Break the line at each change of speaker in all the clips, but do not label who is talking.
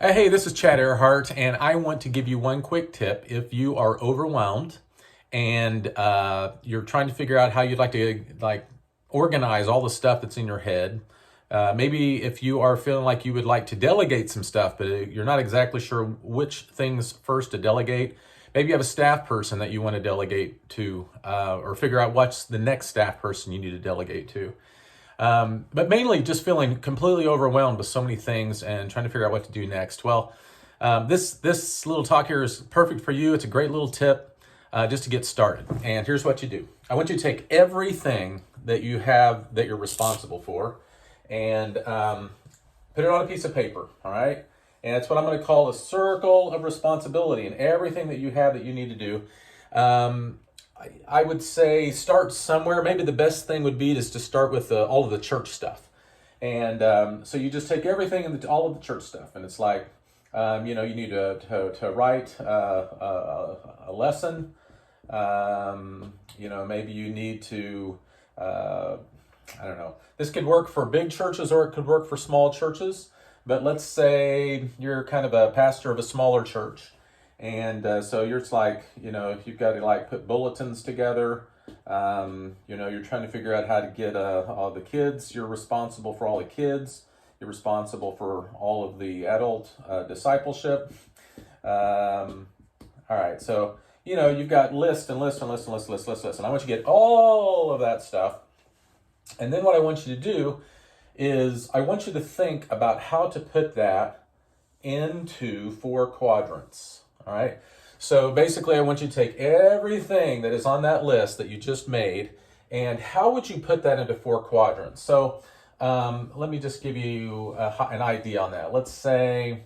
Hey, this is Chad Earhart, and I want to give you one quick tip. If you are overwhelmed and you're trying to figure out how you'd like to organize all the stuff that's in your head, maybe if you are feeling like you would like to delegate some stuff, but you're not exactly sure which things first to delegate, maybe you have a staff person that you want to delegate to, or figure out what's the next staff person you need to delegate to. But mainly just feeling completely overwhelmed with so many things and trying to figure out what to do next. Well, this little talk here is perfect for you. It's a great little tip just to get started. And here's what you do. I want you to take everything that you have that you're responsible for and put it on a piece of paper, all right? And it's what I'm going to call a circle of responsibility, and everything that you have that you need to do. I would say start somewhere. Maybe the best thing would be just to start with all of the church stuff. And so you just take everything and all of the church stuff. And it's like, you need to write a lesson. Maybe you need to, I don't know. This could work for big churches or it could work for small churches. But let's say you're kind of a pastor of a smaller church. And so you're just like, if you've got to put bulletins together, you're trying to figure out how to get all the kids. You're responsible for all the kids. You're responsible for all of the adult discipleship. All right, so, you've got list and list and list and list, list, list, list. And I want you to get all of that stuff. And then what I want you to do is I want you to think about how to put that into 4 quadrants. All right. So basically, I want you to take everything that is on that list that you just made, and how would you put that into 4 quadrants? So let me just give you an idea on that. Let's say,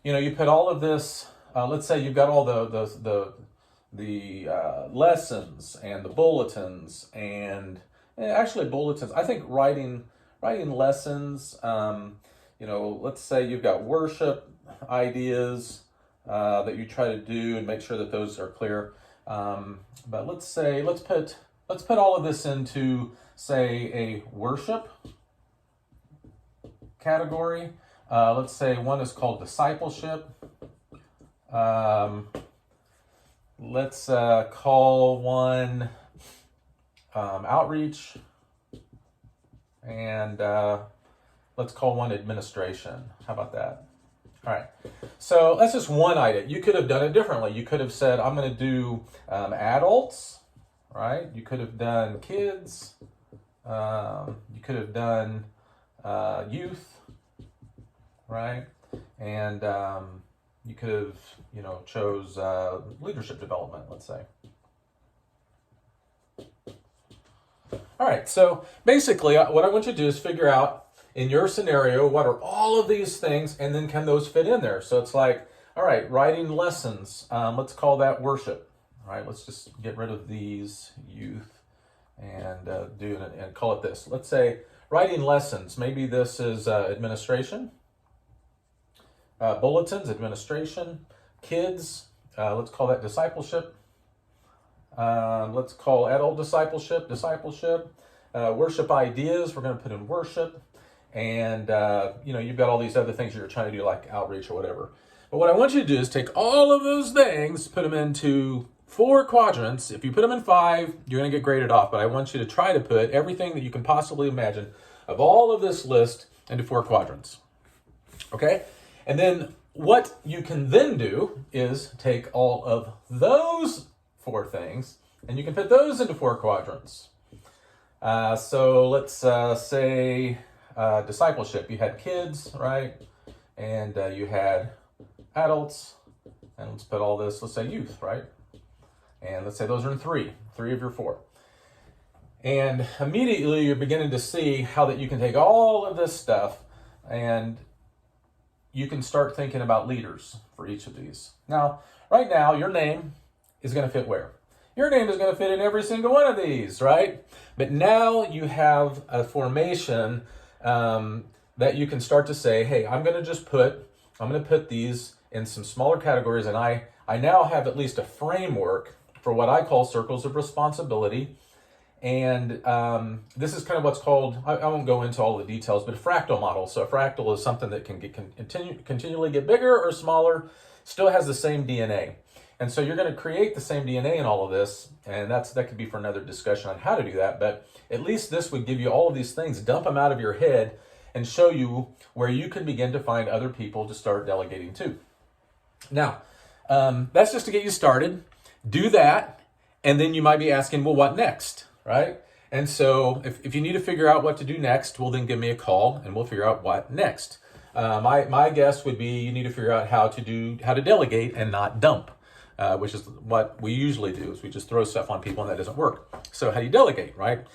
you put all of this. Let's say you've got all the lessons and the bulletins, and actually bulletins. I think writing lessons. Let's say you've got worship ideas that you try to do and make sure that those are clear. But let's put all of this into, say, a worship category. Let's say one is called discipleship. Let's call one outreach, and let's call one administration. How about that? All right, so that's just one item. You could have done it differently. You could have said, I'm going to do adults, right? You could have done kids. You could have done youth, right? And you could have, chose leadership development, let's say. All right, so basically what I want you to do is figure out, in your scenario, what are all of these things, and then can those fit in there? So it's like, all right, writing lessons. Let's call that worship. All right, let's just get rid of these youth and and call it this. Let's say writing lessons. Maybe this is administration. Bulletins, administration. Kids. Let's call that discipleship. Let's call adult discipleship. Worship ideas. We're going to put in worship. And, you've got all these other things you're trying to do, like outreach or whatever. But what I want you to do is take all of those things, put them into 4 quadrants. If you put them in 5, you're going to get graded off. But I want you to try to put everything that you can possibly imagine of all of this list into 4 quadrants. Okay? And then what you can then do is take all of those 4 things, and you can put those into 4 quadrants. So let's say discipleship. You had kids, right? And you had adults. And let's put all this, let's say youth, right? And let's say those are in 3 of your 4. And immediately you're beginning to see how that you can take all of this stuff and you can start thinking about leaders for each of these. Now, right now, your name is going to fit where? Your name is going to fit in every single one of these, right? But now you have a formation that you can start to say, hey, I'm going to put these in some smaller categories, and I now have at least a framework for what I call circles of responsibility. And this is kind of what's called, I won't go into all the details, but a fractal model. So a fractal is something that can continually get bigger or smaller, still has the same DNA. And so you're going to create the same DNA in all of this, and that could be for another discussion on how to do that. But at least this would give you all of these things, dump them out of your head, and show you where you can begin to find other people to start delegating to. Now, that's just to get you started. Do that, and then you might be asking, well, what next? Right? And so if you need to figure out what to do next, well, then give me a call and we'll figure out what next. My guess would be you need to figure out how to delegate and not dump, which is what we usually do, is we just throw stuff on people and that doesn't work. So how do you delegate, right?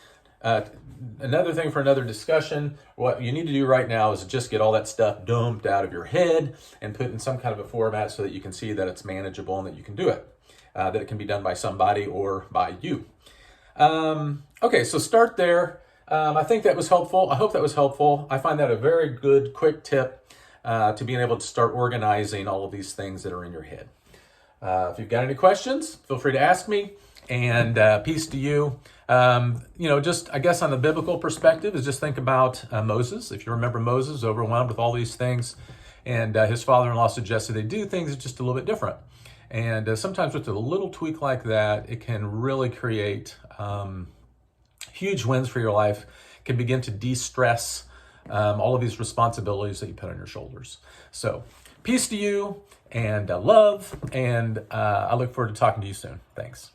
Another thing for another discussion, what you need to do right now is just get all that stuff dumped out of your head and put in some kind of a format so that you can see that it's manageable and that you can do it, that it can be done by somebody or by you. Okay, so start there. I think that was helpful. I hope that was helpful. I find that a very good, quick tip to being able to start organizing all of these things that are in your head. If you've got any questions, feel free to ask me. And peace to you. Just I guess on the biblical perspective is just think about Moses. If you remember Moses, overwhelmed with all these things, and his father-in-law suggested they do things just a little bit different. And sometimes with a little tweak like that, it can really create huge wins for your life, can begin to de-stress all of these responsibilities that you put on your shoulders. So peace to you and love, and I look forward to talking to you soon. Thanks.